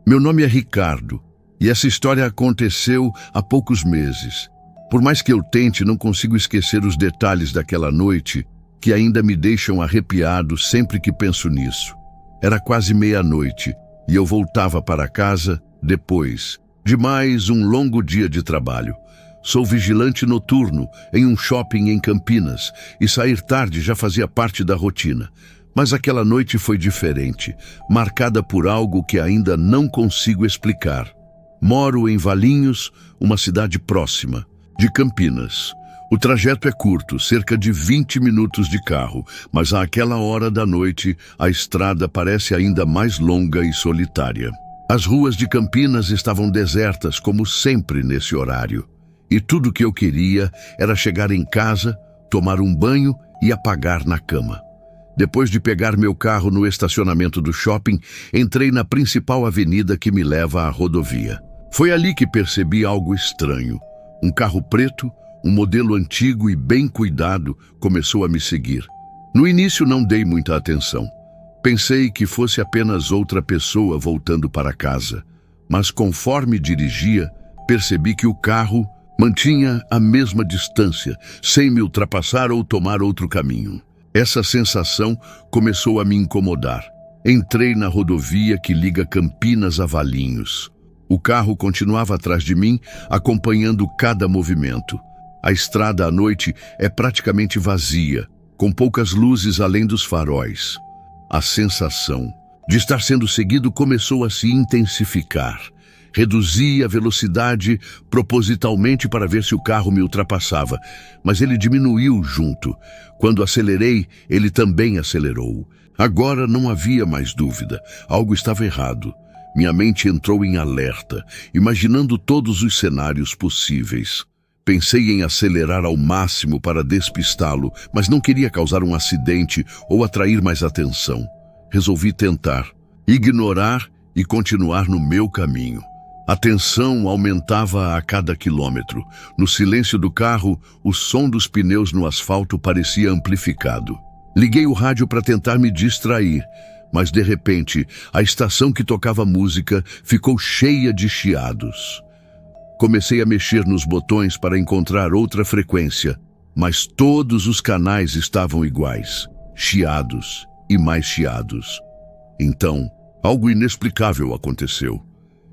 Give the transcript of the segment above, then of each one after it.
Meu nome é Ricardo e essa história aconteceu há poucos meses. Por mais que eu tente, não consigo esquecer os detalhes daquela noite que ainda me deixam arrepiado sempre que penso nisso. Era quase meia-noite e eu voltava para casa depois de mais um longo dia de trabalho. Sou vigilante noturno em um shopping em Campinas e sair tarde já fazia parte da rotina. Mas aquela noite foi diferente, marcada por algo que ainda não consigo explicar. Moro em Valinhos, uma cidade próxima de Campinas. O trajeto é curto, cerca de 20 minutos de carro, mas àquela hora da noite a estrada parece ainda mais longa e solitária. As ruas de Campinas estavam desertas, como sempre nesse horário. E tudo que eu queria era chegar em casa, tomar um banho e apagar na cama. Depois de pegar meu carro no estacionamento do shopping, entrei na principal avenida que me leva à rodovia. Foi ali que percebi algo estranho. Um carro preto, um modelo antigo e bem cuidado, começou a me seguir. No início não dei muita atenção. Pensei que fosse apenas outra pessoa voltando para casa. Mas conforme dirigia, percebi que o carro mantinha a mesma distância, sem me ultrapassar ou tomar outro caminho. Essa sensação começou a me incomodar. Entrei na rodovia que liga Campinas a Valinhos. O carro continuava atrás de mim, acompanhando cada movimento. A estrada à noite é praticamente vazia, com poucas luzes além dos faróis. A sensação de estar sendo seguido começou a se intensificar. Reduzi a velocidade propositalmente para ver se o carro me ultrapassava, mas ele diminuiu junto. Quando acelerei, ele também acelerou. Agora não havia mais dúvida. Algo estava errado. Minha mente entrou em alerta, imaginando todos os cenários possíveis. Pensei em acelerar ao máximo para despistá-lo, mas não queria causar um acidente ou atrair mais atenção. Resolvi tentar, ignorar e continuar no meu caminho. A tensão aumentava a cada quilômetro. No silêncio do carro, o som dos pneus no asfalto parecia amplificado. Liguei o rádio para tentar me distrair, mas de repente, a estação que tocava música ficou cheia de chiados. Comecei a mexer nos botões para encontrar outra frequência, mas todos os canais estavam iguais, chiados e mais chiados. Então, algo inexplicável aconteceu.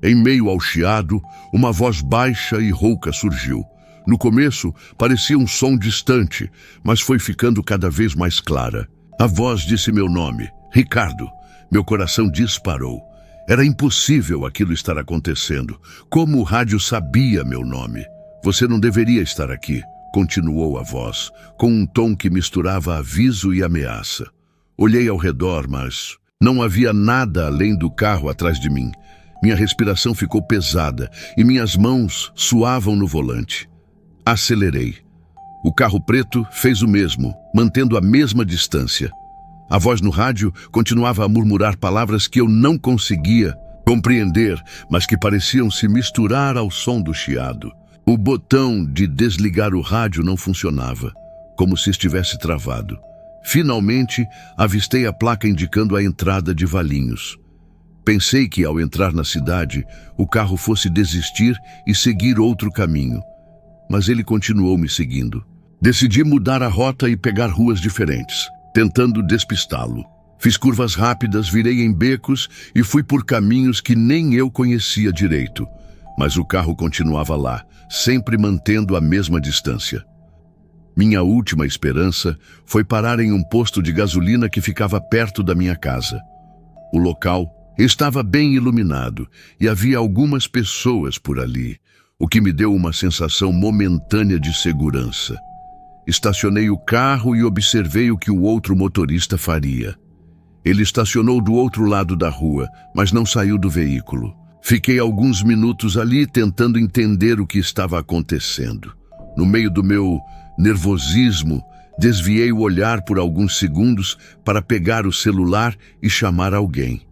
Em meio ao chiado, uma voz baixa e rouca surgiu. No começo, parecia um som distante, mas foi ficando cada vez mais clara. A voz disse meu nome, Ricardo. Meu coração disparou. Era impossível aquilo estar acontecendo. Como o rádio sabia meu nome? Você não deveria estar aqui, continuou a voz, com um tom que misturava aviso e ameaça. Olhei ao redor, mas não havia nada além do carro atrás de mim. Minha respiração ficou pesada e minhas mãos suavam no volante. Acelerei. O carro preto fez o mesmo, mantendo a mesma distância. A voz no rádio continuava a murmurar palavras que eu não conseguia compreender, mas que pareciam se misturar ao som do chiado. O botão de desligar o rádio não funcionava, como se estivesse travado. Finalmente, avistei a placa indicando a entrada de Valinhos. Pensei que, ao entrar na cidade, o carro fosse desistir e seguir outro caminho. Mas ele continuou me seguindo. Decidi mudar a rota e pegar ruas diferentes, tentando despistá-lo. Fiz curvas rápidas, virei em becos e fui por caminhos que nem eu conhecia direito. Mas o carro continuava lá, sempre mantendo a mesma distância. Minha última esperança foi parar em um posto de gasolina que ficava perto da minha casa. O local estava bem iluminado e havia algumas pessoas por ali, o que me deu uma sensação momentânea de segurança. Estacionei o carro e observei o que o outro motorista faria. Ele estacionou do outro lado da rua, mas não saiu do veículo. Fiquei alguns minutos ali tentando entender o que estava acontecendo. No meio do meu nervosismo, desviei o olhar por alguns segundos para pegar o celular e chamar alguém.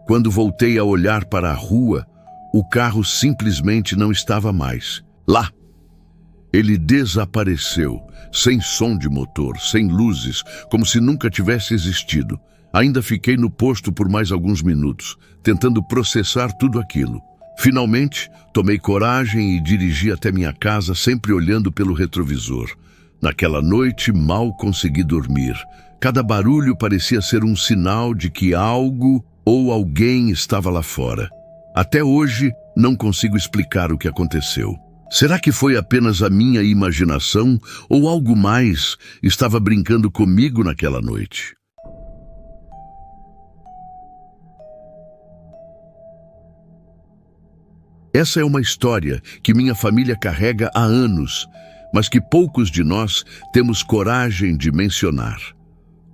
Quando voltei a olhar para a rua, o carro simplesmente não estava mais lá. Ele desapareceu, sem som de motor, sem luzes, como se nunca tivesse existido. Ainda fiquei no posto por mais alguns minutos, tentando processar tudo aquilo. Finalmente, tomei coragem e dirigi até minha casa, sempre olhando pelo retrovisor. Naquela noite, mal consegui dormir. Cada barulho parecia ser um sinal de que algo ou alguém estava lá fora. Até hoje, não consigo explicar o que aconteceu. Será que foi apenas a minha imaginação ou algo mais estava brincando comigo naquela noite? Essa é uma história que minha família carrega há anos, mas que poucos de nós temos coragem de mencionar.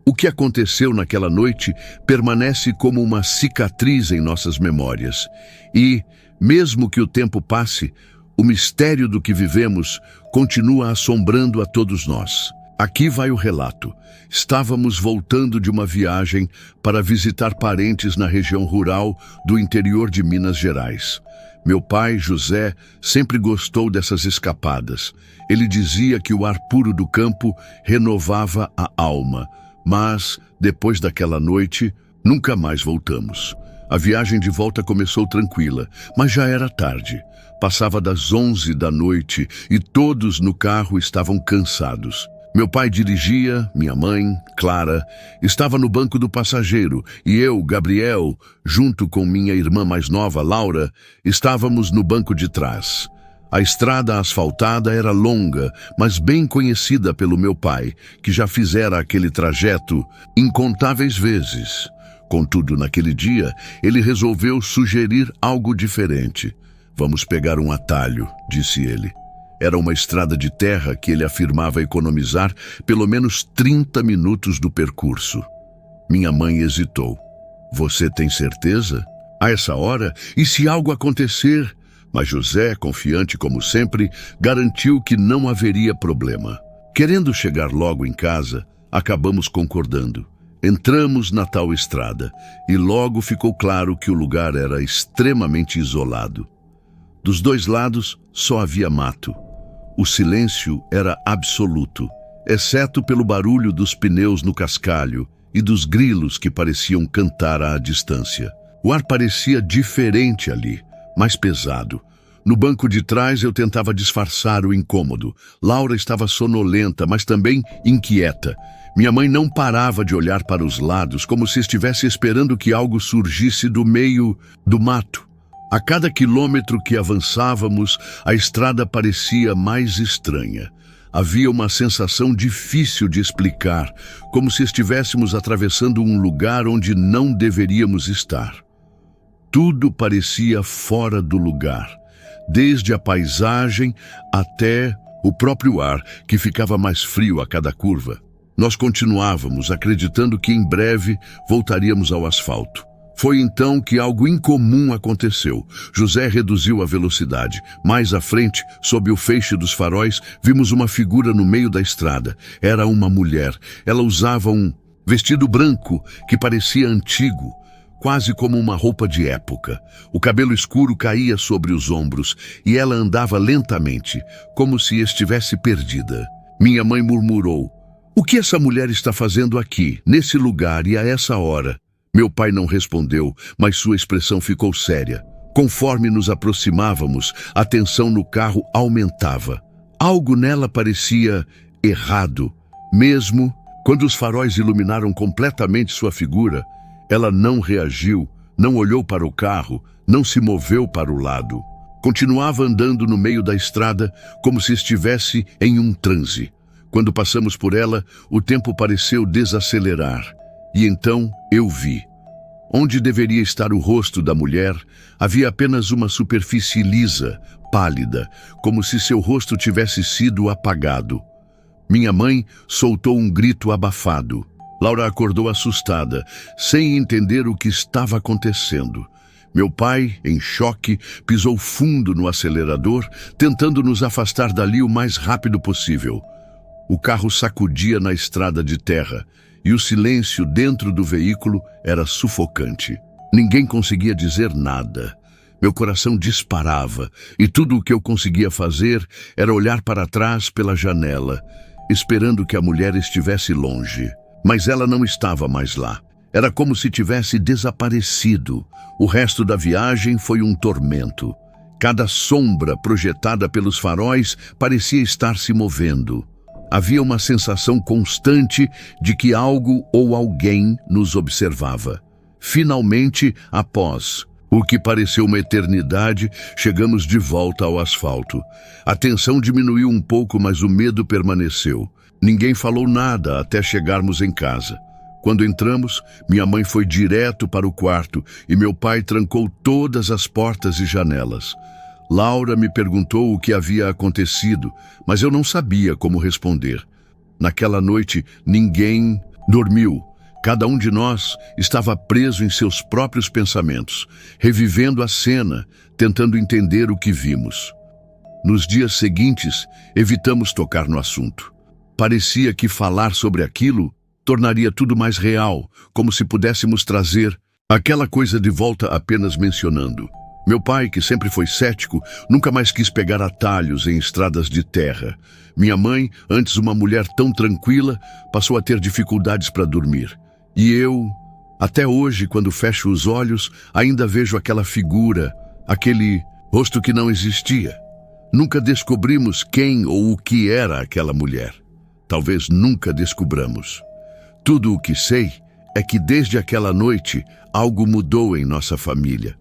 O que aconteceu naquela noite permanece como uma cicatriz em nossas memórias. E, mesmo que o tempo passe, o mistério do que vivemos continua assombrando a todos nós. Aqui vai o relato. Estávamos voltando de uma viagem para visitar parentes na região rural do interior de Minas Gerais. Meu pai, José, sempre gostou dessas escapadas. Ele dizia que o ar puro do campo renovava a alma. Mas, depois daquela noite, nunca mais voltamos. A viagem de volta começou tranquila, mas já era tarde. Passava das 11 da noite e todos no carro estavam cansados. Meu pai dirigia, minha mãe, Clara, estava no banco do passageiro e eu, Gabriel, junto com minha irmã mais nova, Laura, estávamos no banco de trás. A estrada asfaltada era longa, mas bem conhecida pelo meu pai, que já fizera aquele trajeto incontáveis vezes. Contudo, naquele dia, ele resolveu sugerir algo diferente. "Vamos pegar um atalho", disse ele. Era uma estrada de terra que ele afirmava economizar pelo menos 30 minutos do percurso. Minha mãe hesitou. "Você tem certeza? A essa hora? E se algo acontecer?" Mas José, confiante como sempre, garantiu que não haveria problema. Querendo chegar logo em casa, acabamos concordando. Entramos na tal estrada e logo ficou claro que o lugar era extremamente isolado. Dos dois lados só havia mato. O silêncio era absoluto, exceto pelo barulho dos pneus no cascalho e dos grilos que pareciam cantar à distância. O ar parecia diferente ali, mais pesado. No banco de trás eu tentava disfarçar o incômodo. Laura estava sonolenta, mas também inquieta. Minha mãe não parava de olhar para os lados, como se estivesse esperando que algo surgisse do meio do mato. A cada quilômetro que avançávamos, a estrada parecia mais estranha. Havia uma sensação difícil de explicar, como se estivéssemos atravessando um lugar onde não deveríamos estar. Tudo parecia fora do lugar, desde a paisagem até o próprio ar, que ficava mais frio a cada curva. Nós continuávamos, acreditando que em breve voltaríamos ao asfalto. Foi então que algo incomum aconteceu. José reduziu a velocidade. Mais à frente, sob o feixe dos faróis, vimos uma figura no meio da estrada. Era uma mulher. Ela usava um vestido branco que parecia antigo, quase como uma roupa de época. O cabelo escuro caía sobre os ombros e ela andava lentamente, como se estivesse perdida. Minha mãe murmurou: "O que essa mulher está fazendo aqui, nesse lugar e a essa hora?" Meu pai não respondeu, mas sua expressão ficou séria. Conforme nos aproximávamos, a tensão no carro aumentava. Algo nela parecia errado. Mesmo quando os faróis iluminaram completamente sua figura, ela não reagiu, não olhou para o carro, não se moveu para o lado. Continuava andando no meio da estrada como se estivesse em um transe. Quando passamos por ela, o tempo pareceu desacelerar. E então eu vi. Onde deveria estar o rosto da mulher, havia apenas uma superfície lisa, pálida, como se seu rosto tivesse sido apagado. Minha mãe soltou um grito abafado. Laura acordou assustada, sem entender o que estava acontecendo. Meu pai, em choque, pisou fundo no acelerador, tentando nos afastar dali o mais rápido possível. O carro sacudia na estrada de terra, e o silêncio dentro do veículo era sufocante. Ninguém conseguia dizer nada. Meu coração disparava e tudo o que eu conseguia fazer era olhar para trás pela janela, esperando que a mulher estivesse longe. Mas ela não estava mais lá. Era como se tivesse desaparecido. O resto da viagem foi um tormento. Cada sombra projetada pelos faróis parecia estar se movendo. Havia uma sensação constante de que algo ou alguém nos observava. Finalmente, após o que pareceu uma eternidade, chegamos de volta ao asfalto. A tensão diminuiu um pouco, mas o medo permaneceu. Ninguém falou nada até chegarmos em casa. Quando entramos, minha mãe foi direto para o quarto e meu pai trancou todas as portas e janelas. Laura me perguntou o que havia acontecido, mas eu não sabia como responder. Naquela noite, ninguém dormiu. Cada um de nós estava preso em seus próprios pensamentos, revivendo a cena, tentando entender o que vimos. Nos dias seguintes, evitamos tocar no assunto. Parecia que falar sobre aquilo tornaria tudo mais real, como se pudéssemos trazer aquela coisa de volta apenas mencionando. Meu pai, que sempre foi cético, nunca mais quis pegar atalhos em estradas de terra. Minha mãe, antes uma mulher tão tranquila, passou a ter dificuldades para dormir. E eu, até hoje, quando fecho os olhos, ainda vejo aquela figura, aquele rosto que não existia. Nunca descobrimos quem ou o que era aquela mulher. Talvez nunca descubramos. Tudo o que sei é que desde aquela noite algo mudou em nossa família.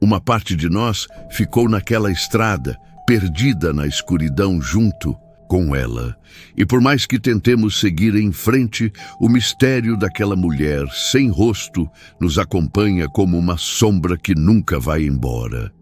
Uma parte de nós ficou naquela estrada, perdida na escuridão junto com ela. E por mais que tentemos seguir em frente, o mistério daquela mulher sem rosto nos acompanha como uma sombra que nunca vai embora.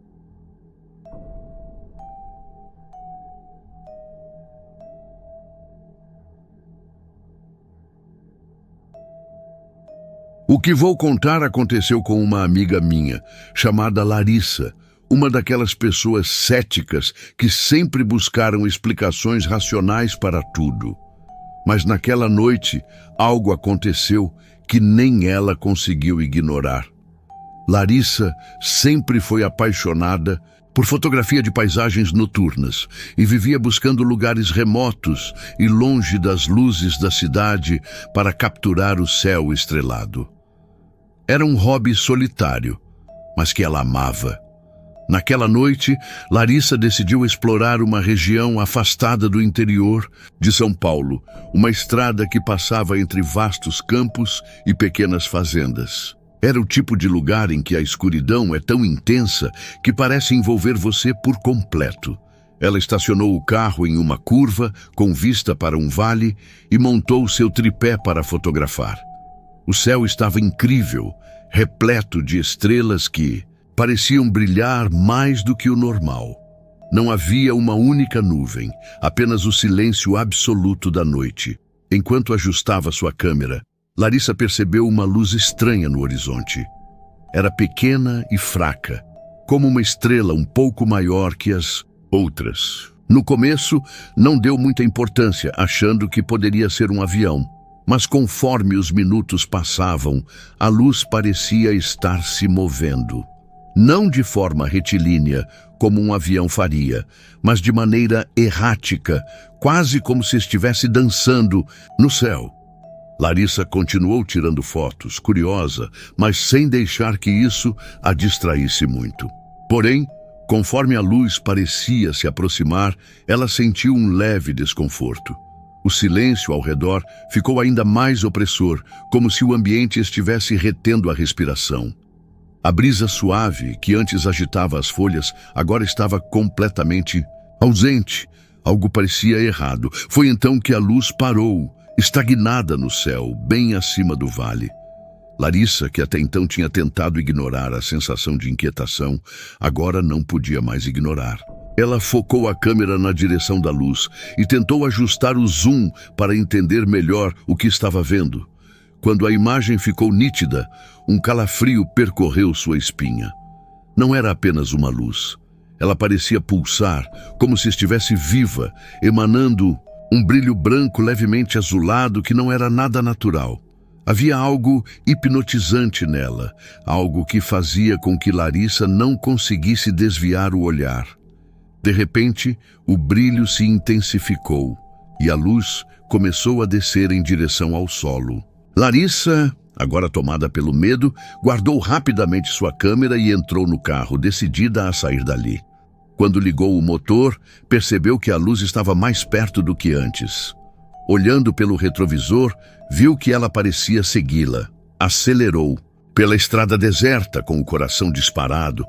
O que vou contar aconteceu com uma amiga minha, chamada Larissa, uma daquelas pessoas céticas que sempre buscaram explicações racionais para tudo. Mas naquela noite, algo aconteceu que nem ela conseguiu ignorar. Larissa sempre foi apaixonada por fotografia de paisagens noturnas e vivia buscando lugares remotos e longe das luzes da cidade para capturar o céu estrelado. Era um hobby solitário, mas que ela amava. Naquela noite, Larissa decidiu explorar uma região afastada do interior de São Paulo, uma estrada que passava entre vastos campos e pequenas fazendas. Era o tipo de lugar em que a escuridão é tão intensa que parece envolver você por completo. Ela estacionou o carro em uma curva, com vista para um vale, e montou seu tripé para fotografar. O céu estava incrível, repleto de estrelas que pareciam brilhar mais do que o normal. Não havia uma única nuvem, apenas o silêncio absoluto da noite. Enquanto ajustava sua câmera, Larissa percebeu uma luz estranha no horizonte. Era pequena e fraca, como uma estrela um pouco maior que as outras. No começo, não deu muita importância, achando que poderia ser um avião. Mas conforme os minutos passavam, a luz parecia estar se movendo. Não de forma retilínea, como um avião faria, mas de maneira errática, quase como se estivesse dançando no céu. Larissa continuou tirando fotos, curiosa, mas sem deixar que isso a distraísse muito. Porém, conforme a luz parecia se aproximar, ela sentiu um leve desconforto. O silêncio ao redor ficou ainda mais opressor, como se o ambiente estivesse retendo a respiração. A brisa suave, que antes agitava as folhas, agora estava completamente ausente. Algo parecia errado. Foi então que a luz parou, estagnada no céu, bem acima do vale. Larissa, que até então tinha tentado ignorar a sensação de inquietação, agora não podia mais ignorar. Ela focou a câmera na direção da luz e tentou ajustar o zoom para entender melhor o que estava vendo. Quando a imagem ficou nítida, um calafrio percorreu sua espinha. Não era apenas uma luz. Ela parecia pulsar, como se estivesse viva, emanando um brilho branco levemente azulado que não era nada natural. Havia algo hipnotizante nela, algo que fazia com que Larissa não conseguisse desviar o olhar. De repente, o brilho se intensificou e a luz começou a descer em direção ao solo. Larissa, agora tomada pelo medo, guardou rapidamente sua câmera e entrou no carro, decidida a sair dali. Quando ligou o motor, percebeu que a luz estava mais perto do que antes. Olhando pelo retrovisor, viu que ela parecia segui-la. Acelerou pela estrada deserta com o coração disparado,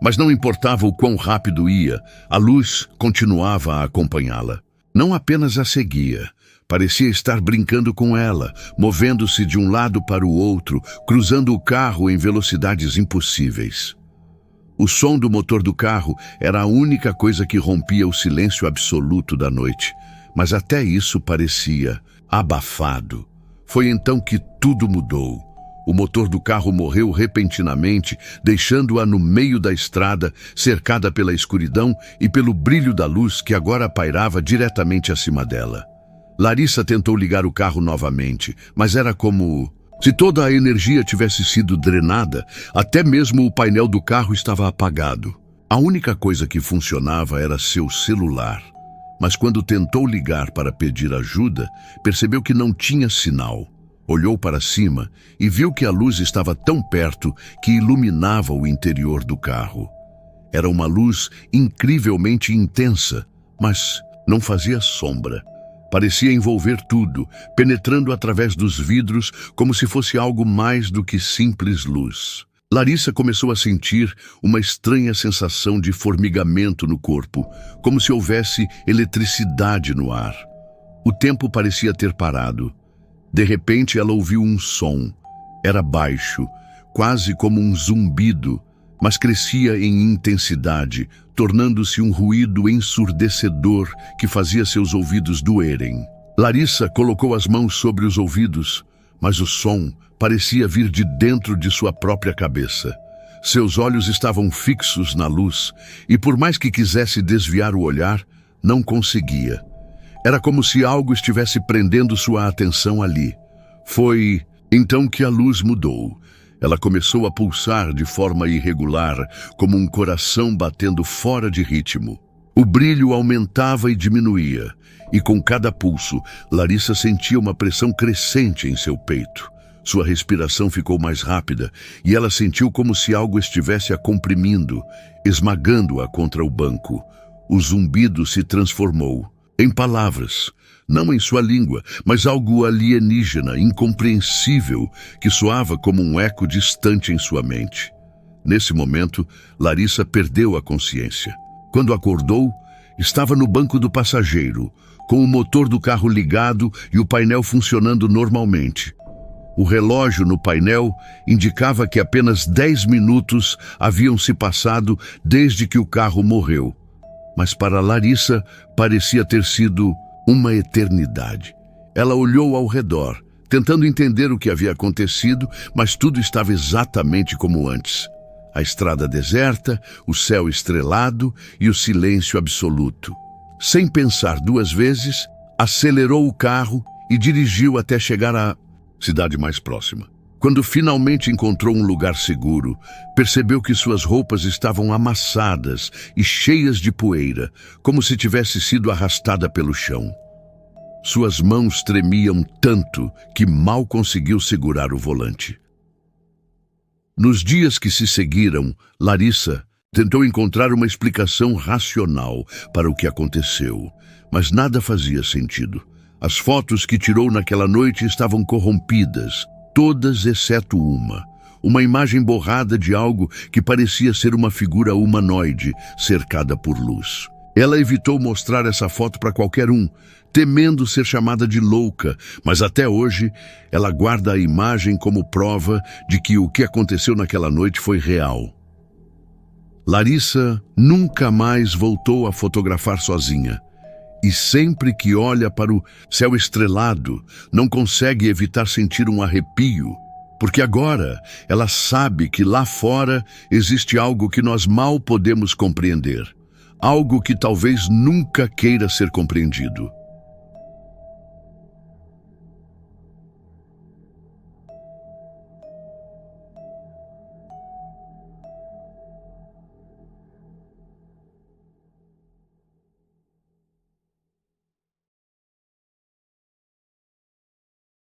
mas não importava o quão rápido ia, a luz continuava a acompanhá-la. Não apenas a seguia, parecia estar brincando com ela, movendo-se de um lado para o outro, cruzando o carro em velocidades impossíveis. O som do motor do carro era a única coisa que rompia o silêncio absoluto da noite, mas até isso parecia abafado. Foi então que tudo mudou. O motor do carro morreu repentinamente, deixando-a no meio da estrada, cercada pela escuridão e pelo brilho da luz que agora pairava diretamente acima dela. Larissa tentou ligar o carro novamente, mas era como se toda a energia tivesse sido drenada. Até mesmo o painel do carro estava apagado. A única coisa que funcionava era seu celular. Mas quando tentou ligar para pedir ajuda, percebeu que não tinha sinal. Olhou para cima e viu que a luz estava tão perto que iluminava o interior do carro. Era uma luz incrivelmente intensa, mas não fazia sombra. Parecia envolver tudo, penetrando através dos vidros como se fosse algo mais do que simples luz. Larissa começou a sentir uma estranha sensação de formigamento no corpo, como se houvesse eletricidade no ar. O tempo parecia ter parado. De repente, ela ouviu um som. Era baixo, quase como um zumbido, mas crescia em intensidade, tornando-se um ruído ensurdecedor que fazia seus ouvidos doerem. Larissa colocou as mãos sobre os ouvidos, mas o som parecia vir de dentro de sua própria cabeça. Seus olhos estavam fixos na luz, e por mais que quisesse desviar o olhar, não conseguia. Era como se algo estivesse prendendo sua atenção ali. Foi então que a luz mudou. Ela começou a pulsar de forma irregular, como um coração batendo fora de ritmo. O brilho aumentava e diminuía, e com cada pulso, Larissa sentia uma pressão crescente em seu peito. Sua respiração ficou mais rápida, e ela sentiu como se algo estivesse a comprimindo, esmagando-a contra o banco. O zumbido se transformou em palavras, não em sua língua, mas algo alienígena, incompreensível, que soava como um eco distante em sua mente. Nesse momento, Larissa perdeu a consciência. Quando acordou, estava no banco do passageiro, com o motor do carro ligado e o painel funcionando normalmente. O relógio no painel indicava que apenas 10 minutos haviam se passado desde que o carro morreu. Mas para Larissa parecia ter sido uma eternidade. Ela olhou ao redor, tentando entender o que havia acontecido, mas tudo estava exatamente como antes. A estrada deserta, o céu estrelado e o silêncio absoluto. Sem pensar duas vezes, acelerou o carro e dirigiu até chegar à cidade mais próxima. Quando finalmente encontrou um lugar seguro, percebeu que suas roupas estavam amassadas e cheias de poeira, como se tivesse sido arrastada pelo chão. Suas mãos tremiam tanto que mal conseguiu segurar o volante. Nos dias que se seguiram, Larissa tentou encontrar uma explicação racional para o que aconteceu, mas nada fazia sentido. As fotos que tirou naquela noite estavam corrompidas, todas exceto uma imagem borrada de algo que parecia ser uma figura humanoide cercada por luz. Ela evitou mostrar essa foto para qualquer um, temendo ser chamada de louca, mas até hoje ela guarda a imagem como prova de que o que aconteceu naquela noite foi real. Larissa nunca mais voltou a fotografar sozinha. E sempre que olha para o céu estrelado, não consegue evitar sentir um arrepio, porque agora ela sabe que lá fora existe algo que nós mal podemos compreender, algo que talvez nunca queira ser compreendido.